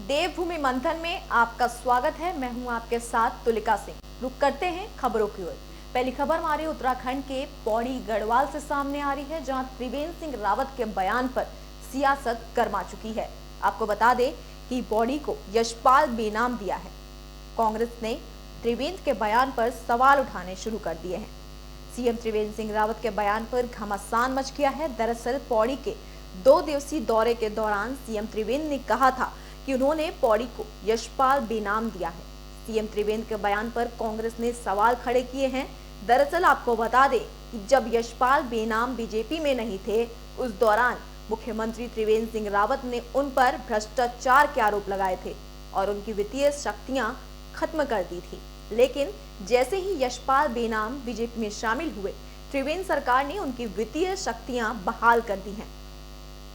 देवभूमि मंथन में आपका स्वागत है। मैं हूं आपके साथ तुलिका सिंह। रुक करते हैं खबरों की ओर। पहली खबर हमारे उत्तराखंड के पौड़ी गढ़वाल से सामने आ रही है, जहां त्रिवेंद्र सिंह रावत के बयान पर सियासत गर्मा चुकी है। आपको बता दें कि पौड़ी को यशपाल बेनाम दिया है। कांग्रेस ने त्रिवेंद्र के बयान पर सवाल उठाने शुरू कर दिए हैं। सीएम त्रिवेंद्र सिंह रावत के बयान पर घमासान मच गया है। दरअसल पौड़ी के 2 दिवसीय दौरे के दौरान सीएम त्रिवेंद्र ने कहा था कि उन्होंने पौड़ी को यशपाल बेनाम दिया है। सीएम त्रिवेंद्र के बयान पर कांग्रेस ने सवाल खड़े किए हैं। दरअसल आपको बता दें कि जब यशपाल बेनाम बीजेपी में नहीं थे, उस दौरान मुख्यमंत्री त्रिवेंद्र सिंह रावत ने उन पर भ्रष्टाचार के आरोप लगाए थे और उनकी वित्तीय शक्तियां खत्म कर दी थी। लेकिन जैसे ही यशपाल बेनाम बीजेपी में शामिल हुए, त्रिवेंद्र सरकार ने उनकी वित्तीय शक्तियां बहाल कर दी हैं।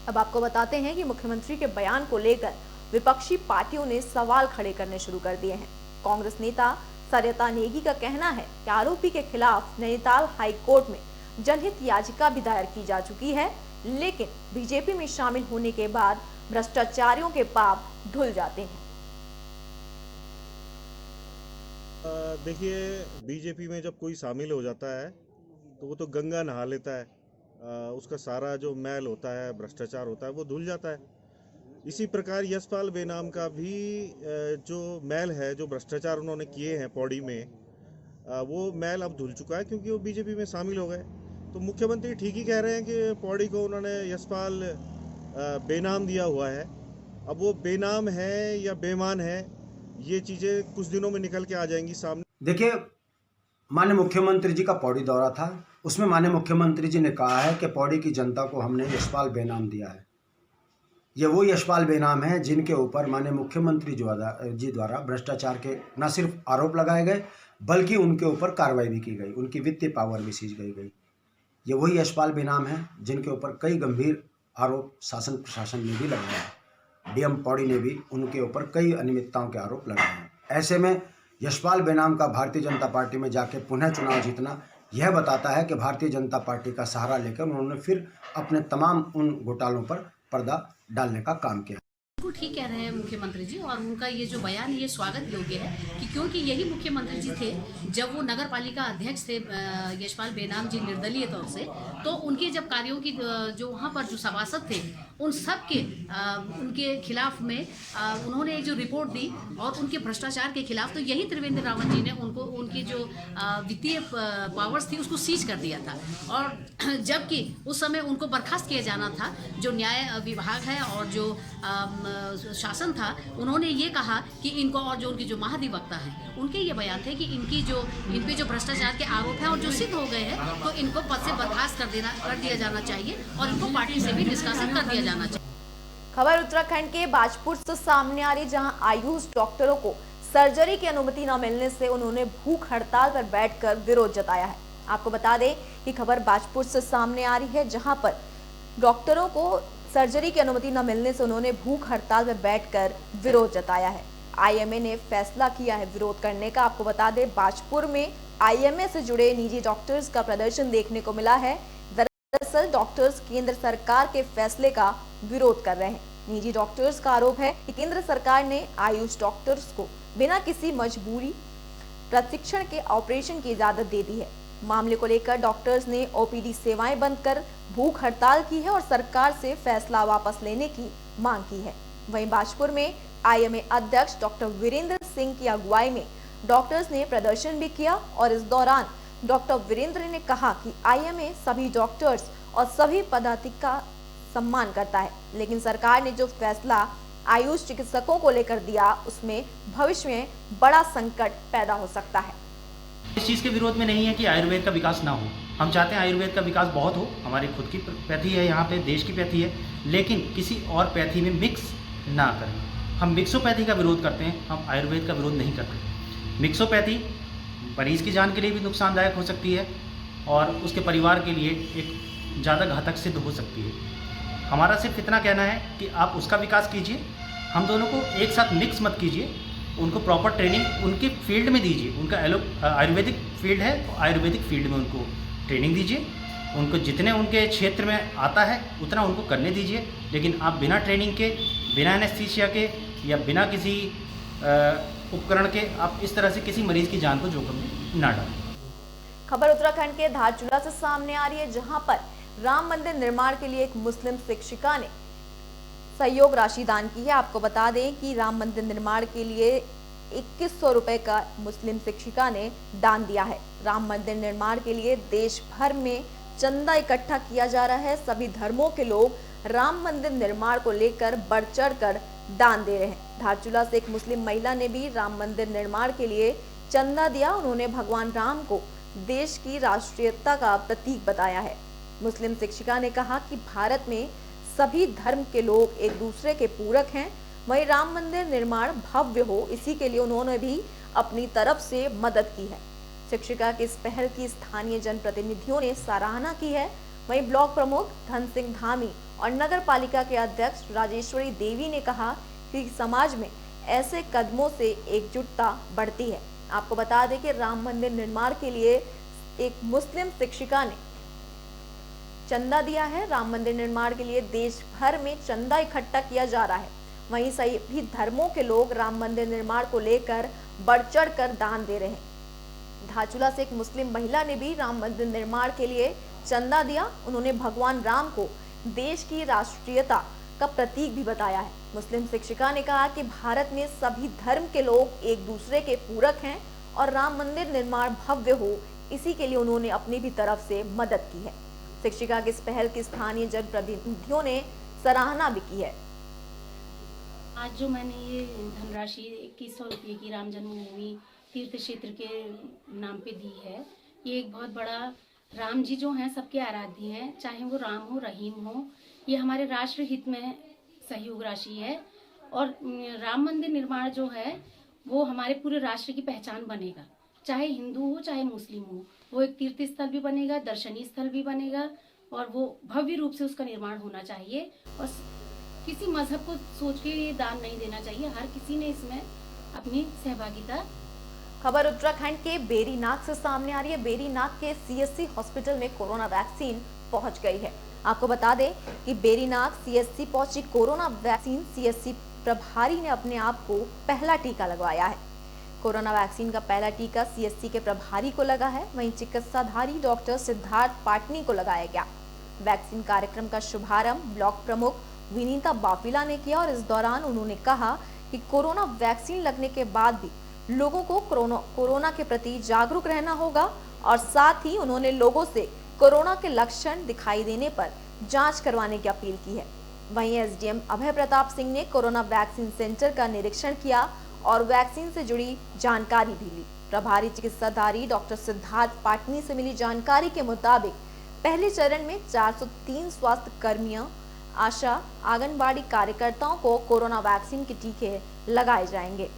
अब आपको बताते हैं कि मुख्यमंत्री के बयान को लेकर विपक्षी पार्टियों ने सवाल खड़े करने शुरू कर दिए हैं। कांग्रेस नेता सरिता नेगी का कहना है कि आरोपी के खिलाफ नैनीताल हाई कोर्ट में जनहित याचिका भी दायर की जा चुकी है, लेकिन बीजेपी में शामिल होने के बाद भ्रष्टाचारियों के पाप धुल जाते हैं। देखिए, बीजेपी में जब कोई शामिल हो जाता है तो वो तो गंगा नहा लेता है। उसका सारा जो मैल होता है, भ्रष्टाचार होता है, वो धुल जाता है। इसी प्रकार यशपाल बेनाम का भी जो मैल है, जो भ्रष्टाचार उन्होंने किए हैं पौड़ी में, वो मैल अब धुल चुका है क्योंकि वो बीजेपी में शामिल हो गए। तो मुख्यमंत्री ठीक ही कह रहे हैं कि पौड़ी को उन्होंने यशपाल बेनाम दिया हुआ है। अब वो बेनाम है या बेमान है, ये चीज़ें कुछ दिनों में निकल के आ जाएंगी सामने। देखिए, माननीय मुख्यमंत्री जी का पौड़ी दौरा था, उसमें माननीय मुख्यमंत्री जी ने कहा है कि पौड़ी की जनता को हमने यशपाल बेनाम दिया है। ये वो यशपाल बेनाम है जिनके ऊपर माननीय मुख्यमंत्री जी द्वारा भ्रष्टाचार के न सिर्फ आरोप लगाए गए, बल्कि उनके ऊपर कार्रवाई भी की गई, उनकी वित्तीय पावर भी सीज गई। ये वही यशपाल बेनाम है जिनके ऊपर कई गंभीर आरोप शासन प्रशासन ने भी लगाया है। डीएम पौड़ी ने भी उनके ऊपर कई अनियमितताओं के आरोप लगाए हैं। ऐसे में यशपाल बेनाम का भारतीय जनता पार्टी में जाके पुनः चुनाव जीतना यह बताता है कि भारतीय जनता पार्टी का सहारा लेकर उन्होंने फिर अपने तमाम उन घोटालों पर पर्दा डालने का काम किया। बिल्कुल ठीक कह रहे हैं मुख्यमंत्री जी, और उनका ये जो बयान ये स्वागत योग्य है कि क्योंकि यही मुख्यमंत्री जी थे जब वो नगर पालिका अध्यक्ष थे यशपाल बेनाम जी निर्दलीय तौर से, तो उनके जब कार्यों की जो वहाँ पर जो सभासद थे उन सब के उनके खिलाफ में उन्होंने एक जो रिपोर्ट दी और उनके भ्रष्टाचार के खिलाफ, तो यही त्रिवेंद्र रावत जी ने उनको उनकी जो वित्तीय पावर्स थी उसको सीज कर दिया था। और जबकि उस समय उनको बर्खास्त किया जाना था, जो न्याय विभाग है और जो शासन था, उन्होंने ये कहा कि इनको, और जो उनकी जो महाधिवक्ता है उनके ये बयान थे कि इन पे जो भ्रष्टाचार के आरोप हैं और जो सिद्ध हो गए हैं, तो इनको पद से बर्खास्त कर दिया जाना चाहिए और इनको पार्टी से भी निष्कासित कर दिया जाना चाहिए। खबर उत्तराखंड के बाजपुर से सामने आ रही, जहां आयुष डॉक्टरों को सर्जरी की अनुमति न मिलने से उन्होंने भूख हड़ताल पर बैठकर विरोध जताया है। आपको बता दें कि खबर बाजपुर से सामने आ रही है, जहां पर डॉक्टरों को सर्जरी की अनुमति न मिलने से उन्होंने भूख हड़ताल पर बैठकर विरोध जताया है। आईएमए ने फैसला किया है विरोध करने का। आपको बता दें, बाजपुर में आईएमए से जुड़े निजी डॉक्टर्स का प्रदर्शन देखने को मिला है। दरअसल डॉक्टर्स केंद्र सरकार के फैसले का विरोध कर रहे हैं। निजी डॉक्टर्स का आरोप है कि केंद्र सरकार ने आयुष डॉक्टर्स को बिना किसी मजबूरी प्रशिक्षण के ऑपरेशन की इजाजत दे दी है। मामले को लेकर डॉक्टर्स ने ओपीडी सेवाएं बंद कर भूख हड़ताल की है और सरकार से फैसला वापस लेने की मांग की है। वहीं बाजपुर में आईएमए अध्यक्ष डॉक्टर वीरेंद्र सिंह की अगुवाई में डॉक्टर्स ने प्रदर्शन भी किया और इस दौरान डॉक्टर वीरेंद्र ने कहा कि आईएमए सभी डॉक्टर्स और सभी पदाधिकारियों का सम्मान करता है, लेकिन सरकार ने जो फैसला आयुष चिकित्सकों को लेकर दिया, उसमें भविष्य में बड़ा संकट पैदा हो सकता है। इस चीज़ के विरोध में नहीं है कि आयुर्वेद का विकास ना हो। हम चाहते हैं आयुर्वेद का विकास बहुत हो। हमारी खुद की पैथी है, यहाँ पे देश की पैथी है, लेकिन किसी और पैथी में मिक्स ना करें। हम मिक्सोपैथी का विरोध करते हैं, हम आयुर्वेद का विरोध नहीं करते। मिक्सोपैथी मरीज की जान के लिए भी नुकसानदायक हो सकती है और उसके परिवार के लिए एक ज़्यादा घातक सिद्ध हो सकती है। हमारा सिर्फ इतना कहना है कि आप उसका विकास कीजिए, हम दोनों को एक साथ मिक्स मत कीजिए। उनको प्रॉपर ट्रेनिंग उनके फील्ड में दीजिए। उनका आयुर्वेदिक फील्ड है तो आयुर्वेदिक फील्ड में उनको ट्रेनिंग दीजिए उनको जितने उनके क्षेत्र में आता है उतना उनको करने दीजिए, लेकिन आप बिना ट्रेनिंग के, बिना एनेस्थीसिया के या बिना किसी उपकरण के आप इस तरह से किसी मरीज़ की जान को जोखिम में ना डालें। खबर उत्तराखंड के धारचूला से सामने आ रही है, जहां पर राम मंदिर निर्माण के लिए एक मुस्लिम शिक्षिका ने सहयोग राशि दान की है। आपको बता दें कि राम मंदिर निर्माण के लिए 2100 रुपए का मुस्लिम शिक्षिका ने दान दिया है। राम मंदिर निर्माण के लिए देश भर में चंदा इकट्ठा किया जा रहा है। सभी धर्मों के लोग राम मंदिर निर्माण को लेकर बढ़ चढ़ कर दान दे रहे हैं। धारचूला से एक मुस्लिम महिला ने भी राम मंदिर निर्माण के लिए चंदा दिया। उन्होंने भगवान राम को देश की राष्ट्रीयता का प्रतीक बताया है। मुस्लिम शिक्षिका ने कहा कि भारत में सभी धर्म के लोग एक दूसरे के पूरक हैं। वहीं राम मंदिर निर्माण भव्य हो, इसी के लिए उन्होंने भी अपनी तरफ से मदद की है। शिक्षिका की इस पहल की स्थानीय जनप्रतिनिधियों ने सराहना की है। वहीं ब्लॉक प्रमुख धन सिंह धामी और नगर पालिका के अध्यक्ष राजेश्वरी देवी ने कहा कि समाज में ऐसे कदमों से एकजुटता बढ़ती है। आपको बता दें कि राम मंदिर निर्माण के लिए एक मुस्लिम शिक्षिका ने चंदा दिया है। राम मंदिर निर्माण के लिए देश भर में चंदा इकट्ठा किया जा रहा है। वहीं सभी धर्मों के लोग राम मंदिर निर्माण को लेकर बढ़ चढ़ कर दान दे रहे हैं। धारचूला से एक मुस्लिम महिला ने भी राम मंदिर निर्माण के लिए चंदा दिया। उन्होंने भगवान राम को देश की राष्ट्रीयता का प्रतीक भी बताया है। मुस्लिम शिक्षिका ने कहा कि भारत में सभी धर्म के लोग एक दूसरे के पूरक हैं और राम मंदिर निर्माण भव्य हो, इसी के लिए उन्होंने अपनी भी तरफ से मदद की है। शिक्षिका की इस पहल की स्थानीय जनप्रतिनिधियों ने सराहना भी की है। आज जो मैंने ये धनराशि 2100 रुपये की राम जन्मभूमि तीर्थ क्षेत्र के नाम पे दी है, ये एक बहुत बड़ा, राम जी जो हैं सबके आराध्य हैं, चाहे वो राम हो रहीम हो, ये हमारे राष्ट्र हित में सहयोग राशि है। और राम मंदिर निर्माण जो है वो हमारे पूरे राष्ट्र की पहचान बनेगा, चाहे हिंदू हो चाहे मुस्लिम हो, वो एक तीर्थ स्थल भी बनेगा, दर्शनीय स्थल भी बनेगा और वो भव्य रूप से उसका निर्माण होना चाहिए। और किसी मजहब को सोच के ये दान नहीं देना चाहिए, हर किसी ने इसमें अपनी सहभागिता। खबर उत्तराखंड के बेरीनाग से सामने आ रही है। बेरीनाग के सीएससी हॉस्पिटल में कोरोना वैक्सीन पहुंच गई है। आपको बता दें कि बेरीनाग सीएससी पहुंची कोरोना वैक्सीन। सीएससी प्रभारी ने अपने आप को पहला टीका लगवाया है। कोरोना वैक्सीन का पहला टीका सीएससी के प्रभारी को लगा है। वहीं चिकित्साधारी डॉक्टर सिद्धार्थ पाटनी को लगाया गया। वैक्सीन कार्यक्रम का शुभारंभ ब्लॉक प्रमुख विनीता बाफिला ने किया और इस दौरान उन्होंने कहा कि कोरोना वैक्सीन लगने के बाद भी लोगों को कोरोना के प्रति जागरूक रहना होगा और साथ ही उन्होंने लोगों से कोरोना के लक्षण दिखाई देने पर जांच करवाने की अपील की है। वहीं एसडीएम अभय प्रताप सिंह ने कोरोना वैक्सीन सेंटर का निरीक्षण किया और वैक्सीन से जुड़ी जानकारी भी ली। प्रभारी चिकित्साधारी डॉक्टर सिद्धार्थ पाटनी से मिली जानकारी के मुताबिक पहले चरण में 403 स्वास्थ्य कर्मियों, आशा, आंगनबाड़ी कार्यकर्ताओं को कोरोना वैक्सीन के टीके लगाए जाएंगे।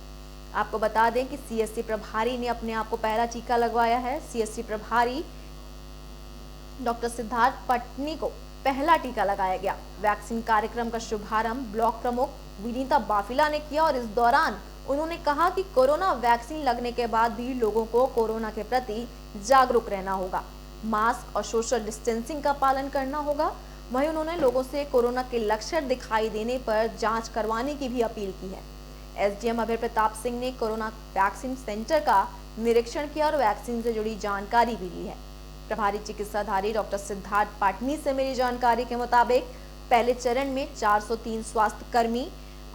आपको बता दें कि सीएससी प्रभारी ने अपने आप को पहला टीका लगवाया है। सीएससी प्रभारी डॉक्टर सिद्धार्थ पाटनी को पहला टीका लगाया गया। वैक्सीन कार्यक्रम का शुभारंभ ब्लॉक प्रमुख विनीता बाफिला ने किया और इस दौरान उन्होंने कहा कि कोरोना वैक्सीन लगने के बाद भी लोगों को कोरोना के प्रति जागरूक रहना होगा, मास्क और सोशल डिस्टेंसिंग का पालन करना होगा। वहीं उन्होंने लोगों से कोरोना के लक्षण दिखाई देने पर जांच करवाने की भी अपील की है। एसडीएम अभय प्रताप सिंह ने कोरोना वैक्सीन सेंटर का निरीक्षण किया और वैक्सीन से जुड़ी जानकारी भी ली है। प्रभारी चिकित्साधारी डॉक्टर सिद्धार्थ पाटनी से मिली जानकारी के मुताबिक पहले चरण में 403 स्वास्थ्य कर्मी,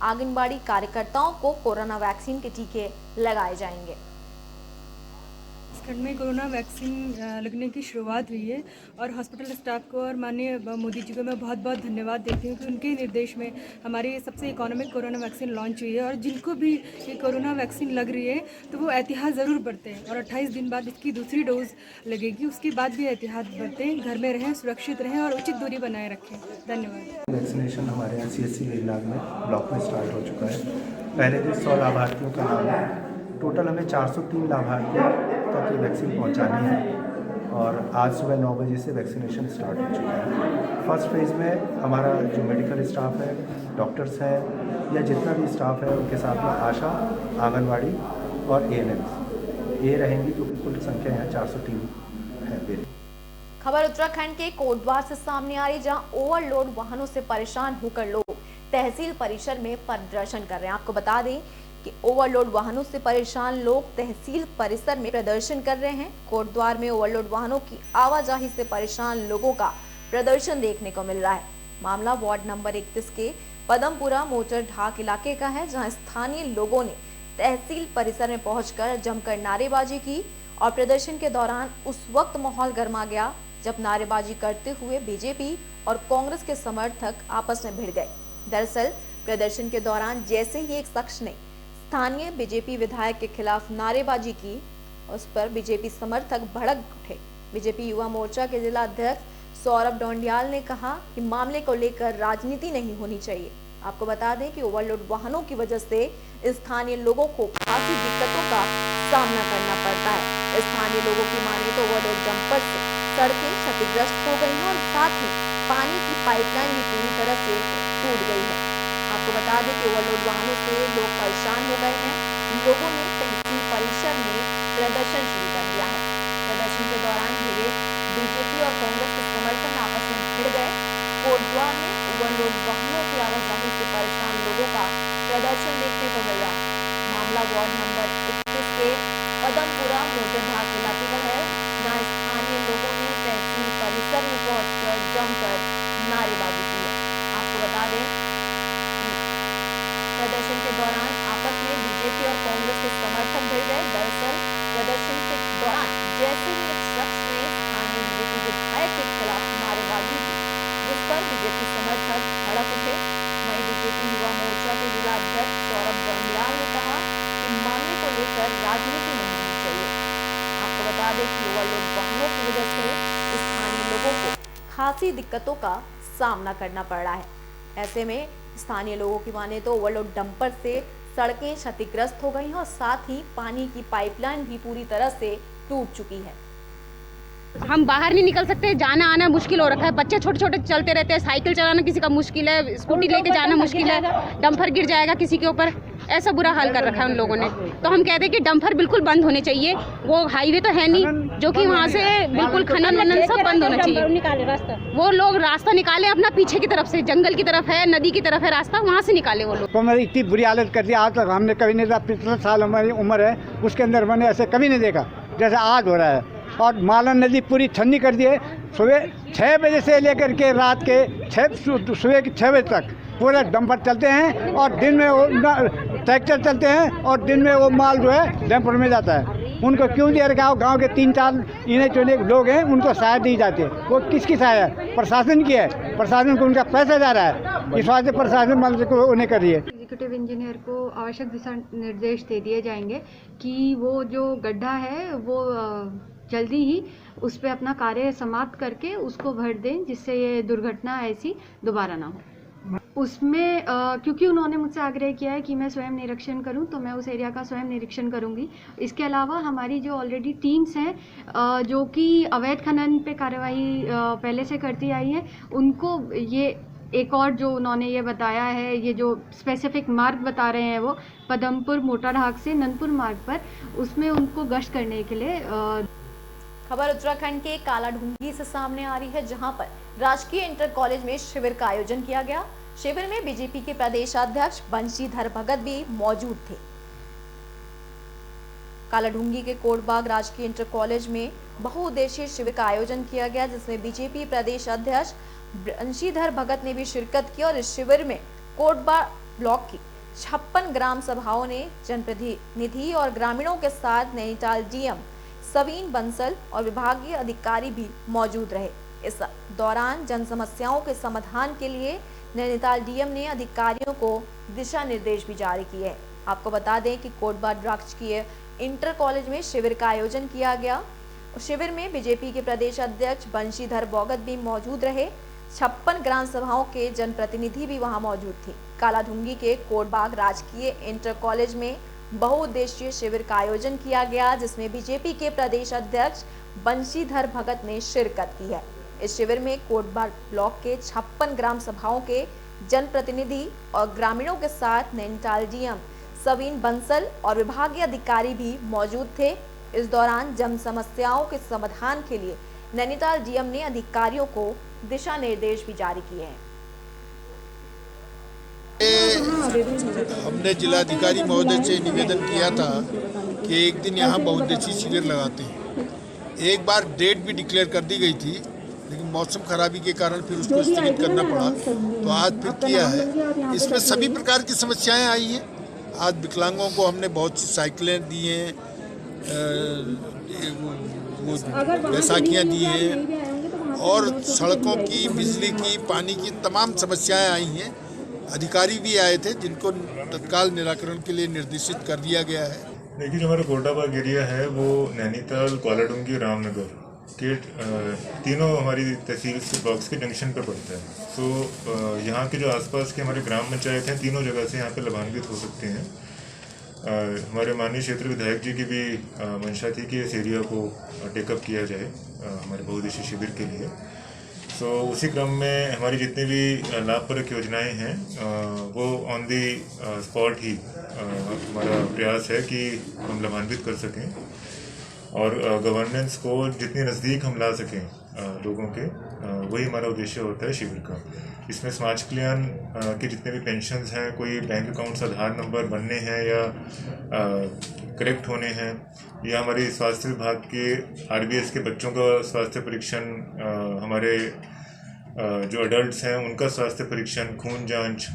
आंगनबाड़ी कार्यकर्ताओं को कोरोना वैक्सीन के टीके लगाए जाएंगे। खंड में कोरोना वैक्सीन लगने की शुरुआत हुई है और हॉस्पिटल स्टाफ को और माननीय मोदी जी को मैं बहुत बहुत धन्यवाद देती हूँ कि उनके निर्देश में हमारी सबसे इकोनॉमिक कोरोना वैक्सीन लॉन्च हुई है। और जिनको भी ये कोरोना वैक्सीन लग रही है तो वो एहतियात ज़रूर बरतें और 28 दिन बाद इसकी दूसरी डोज लगेगी, उसके बाद भी एहतियात बरतें, घर में रहें, सुरक्षित रहें और उचित दूरी बनाए रखें। धन्यवाद। वैक्सीनेशन हमारे यहाँ CSC बेरीनाग में ब्लॉक में स्टार्ट हो चुका है। पहले दिन 100 लाभार्थियों का नाम है। टोटल हमें 403 लाभार्थियों तक ये वैक्सीन पहुंचानी है और आज सुबह 9 बजे से वैक्सीनेशन स्टार्ट हो चुका है। फर्स्ट फेज़ में हमारा जो मेडिकल स्टाफ है, डॉक्टर्स हैं या जितना भी स्टाफ है, उनके साथ में आशा, आंगनवाड़ी और ANMs ये रहेंगी, जो कुल संख्या यहाँ 403 है। खबर उत्तराखंड के कोटद्वार से सामने आ रही, जहां ओवरलोड वाहनों से परेशान होकर लोग तहसील परिसर में प्रदर्शन कर रहे हैं। आपको बता दें कि ओवरलोड वाहनों से परेशान लोग तहसील परिसर में प्रदर्शन कर रहे हैं। कोटद्वार में ओवरलोड वाहनों की आवाजाही से परेशान लोगों का प्रदर्शन देखने को मिल रहा है। मामला वार्ड नंबर 31 के पदमपुरा मोटर ढाक इलाके का है, जहां स्थानीय लोगों ने तहसील परिसर में पहुंचकर जमकर नारेबाजी की और प्रदर्शन के दौरान उस वक्त माहौल गर्मा गया जब नारेबाजी करते हुए बीजेपी और कांग्रेस के समर्थक आपस में भिड़ गए। दरअसल प्रदर्शन के दौरान जैसे ही एक शख्स ने स्थानीय बीजेपी विधायक के खिलाफ नारेबाजी की, उस पर बीजेपी समर्थक भड़क उठे। बीजेपी युवा मोर्चा के जिला अध्यक्ष सौरभ डोंडियाल ने कहा कि मामले को लेकर राजनीति नहीं होनी चाहिए। आपको बता दें कि ओवरलोड वाहनों की वजह से स्थानीय लोगों को काफी दिक्कतों का सामना करना पड़ता है। स्थानीय लोगों की माने तो ओवरलोड डंपर से सड़कें क्षतिग्रस्त हो गई हैं और साथ ही पानी की पाइपलाइन भी पूरी तरह से टूट गई है। आपको बता दें कि ओवरलोड वाहनों से लोग परेशान हो गए हैं। लोगों ने तहसील परिसर में प्रदर्शन शुरू कर दिया है। प्रदर्शन के दौरान भिड़े बीजेपी और कांग्रेस के समर्थक आपस में भिड़ गए। कोटद्वार में ओवरलोड वाहनों की आवाजाही से परेशान लोगों का प्रदर्शन देखने को मिल रहा है। मामला वार्ड नंबर 31 के पदमपुरा मोटर ढाक इलाके का है, जहां स्थानीय लोगों ने तहसील परिसर में पहुंचकर जमकर नारेबाजी की है। आपको बता दें कि प्रदर्शन के दौरान आपस में बीजेपी और कांग्रेस के समर्थक भिड़ गए। दरअसल प्रदर्शन के दौरान जैसे ही एक शख्स ने स्थानीय बीजेपी विधायक के खिलाफ नारेबाजी की, जिस पर बीजेपी समर्थक भड़क उठे। वहीं बीजेपी युवा मोर्चा के जिला अध्यक्ष सौरभ डोंडियाल ने कहा कि मामले को लेकर राजनीति नहीं होनी चाहिए। आपको बता दें कि ओवरलोड वाहनों की वजह से स्थानीय लोगों को खासी दिक्कतों का सामना करना पड़ रहा है। ऐसे में स्थानीय लोगों की माने तो ओवरलोड डंपर से सड़कें क्षतिग्रस्त हो गई हैं और साथ ही पानी की पाइपलाइन भी पूरी तरह से टूट चुकी है। हम बाहर नहीं निकल सकते, जाना आना मुश्किल हो रखा है। बच्चे छोटे छोटे चलते रहते हैं, साइकिल चलाना किसी का मुश्किल है, स्कूटी लेके जाना मुश्किल है, डंपर गिर जाएगा किसी के ऊपर, ऐसा बुरा हाल कर रखा है उन लोगों ने। तो हम कहते हैं कि डंपर बिल्कुल बंद होने चाहिए। वो हाईवे तो है नहीं जो कि वहाँ से बिल्कुल खनन वनन सब बंद होना चाहिए। वो लोग रास्ता निकाले अपना पीछे की तरफ से, जंगल की तरफ है, नदी की तरफ है रास्ता, वहाँ से निकाले वो लोग। तो हमारी इतनी बुरी हालत कर दी, आज तक हमने कभी नहीं देखा। पिछले साल हमारी उम्र है, उसके अंदर मैंने ऐसे कभी नहीं देखा जैसे आज हो रहा है। और मालन नदी पूरी ठंडी कर दी है। सुबह 6 बजे से लेकर के रात के सुबह के 6 बजे तक पूरे डंपर चलते हैं और दिन में वो ट्रैक्टर चलते हैं और दिन में वो माल जो है डंपर में जाता है। उनको क्यों दिया रखा? गाँव के 3-4 इन्हें चुने लोग हैं, उनको सहायता दी जाती है। वो किसकी सहायता है? प्रशासन की है। प्रशासन को उनका पैसा जा रहा है, इस वजह से प्रशासन माल को उन्हें कर रही है। एग्जीक्यूटिव इंजीनियर को आवश्यक दिशा निर्देश दे दिए जाएंगे कि वो जो गड्ढा है वो जल्दी ही उस पर अपना कार्य समाप्त करके उसको भर दें, जिससे ये दुर्घटना ऐसी दोबारा ना हो। उसमें क्योंकि उन्होंने मुझसे आग्रह किया है कि मैं स्वयं निरीक्षण करूं, तो मैं उस एरिया का स्वयं निरीक्षण करूंगी। इसके अलावा हमारी जो ऑलरेडी टीम्स हैं जो कि अवैध खनन पे कार्यवाही पहले से करती आई हैं, उनको ये एक और जो उन्होंने ये बताया है, ये जो स्पेसिफिक मार्ग बता रहे हैं वो पदमपुर मोटाढाक से ननपुर मार्ग पर, उसमें उनको गश्त करने के लिए। खबर उत्तराखंड के कालाढूंगी से सामने आ रही है, जहां पर राजकीय इंटर कॉलेज में शिविर का आयोजन किया गया। शिविर में बीजेपी के प्रदेश अध्यक्ष बंशीधर भगत भी मौजूद थे। कालाढूंगी के कोटबाग राजकीय इंटर कॉलेज में बहुउद्देशीय शिविर का आयोजन किया गया, जिसमें बीजेपी प्रदेश अध्यक्ष बंशीधर भगत ने भी शिरकत की। और इस शिविर में कोटबाग ब्लॉक की 56 ग्राम सभाओं ने जनप्रतिनिधि और ग्रामीणों के साथ नैनीताल डीएम सवीन बंसल और विभागीय अधिकारी भी मौजूद रहे। इस दौरान जन समस्याओं के समाधान के लिए नैनीताल डीएम ने अधिकारियों को दिशा निर्देश भी जारी किए हैं। आपको बता दें कि कोटबाग राजकीय इंटर कॉलेज में शिविर का आयोजन किया गया। शिविर में बीजेपी के प्रदेश अध्यक्ष बंशीधर भगत भी मौजूद रहे। 56 ग्राम सभाओं के जनप्रतिनिधि भी वहां मौजूद थे। कालाढूंगी के कोटबाग राजकीय इंटर कॉलेज में बहुउद्देशीय शिविर का आयोजन किया गया, जिसमें बीजेपी के प्रदेश अध्यक्ष बंशीधर भगत ने शिरकत की है। इस शिविर में कोटबाग ब्लॉक के 56 ग्राम सभाओं के जनप्रतिनिधि और ग्रामीणों के साथ नैनीताल डीएम सवीन बंसल और विभागीय अधिकारी भी मौजूद थे। इस दौरान जन समस्याओं के समाधान के लिए नैनीताल डीएम ने अधिकारियों को दिशा निर्देश भी जारी किए हैं। हमने जिलाधिकारी महोदय से निवेदन किया था कि एक दिन यहाँ बहुउद्देशीय शिविर लगाते हैं। एक बार डेट भी डिक्लेयर कर दी गई थी, लेकिन मौसम खराबी के कारण फिर उसको स्थगित करना पड़ा, तो आज फिर किया है। इसमें सभी प्रकार की समस्याएं आई हैं। आज विकलांगों को हमने बहुत सी साइकिलें दी हैं, वो बैसाखियाँ दी हैं, और सड़कों की, बिजली की, पानी की तमाम समस्याएं आई हैं। अधिकारी भी आए थे जिनको तत्काल निराकरण के लिए निर्देशित कर दिया गया है। देखिए, जो हमारा कोटाबाग एरिया है वो नैनीताल, कोलाडूंगी, रामनगर के तीनों हमारी तहसील ब्लॉक्स के जंक्शन पर पड़ता है। तो यहाँ के जो आसपास के हमारे ग्राम पंचायत हैं, तीनों जगह से यहाँ पे लाभान्वित हो सकते हैं। हमारे माननीय क्षेत्र विधायक जी की भी मंशा थी कि इस एरिया को टेकअप किया जाए हमारे बहुउद्देशीय शिविर के लिए। तो उसी क्रम में हमारी जितनी भी लाभप्रद योजनाएं हैं वो ऑन दी स्पॉट ही हमारा प्रयास है कि हम लाभान्वित कर सकें, और गवर्नेंस को जितनी नज़दीक हम ला सकें लोगों के, वही हमारा उद्देश्य होता है शिविर का। इसमें समाज कल्याण के जितने भी पेंशन्स हैं, कोई बैंक अकाउंट्स आधार नंबर बनने हैं या करेक्ट होने हैं, या हमारी स्वास्थ्य विभाग के आरबीएस के बच्चों का स्वास्थ्य परीक्षण, हमारे जो अडल्ट्स हैं उनका स्वास्थ्य परीक्षण, खून जांच,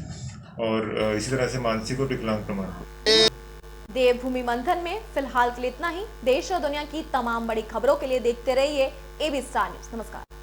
और इसी तरह से मानसिक और विकलांग प्रमाण पत्र। देवभूमि मंथन में फिलहाल के लिए इतना ही। देश और दुनिया की तमाम बड़ी खबरों के लिए देखते रहिए एबी स्टार न्यूज। नमस्कार।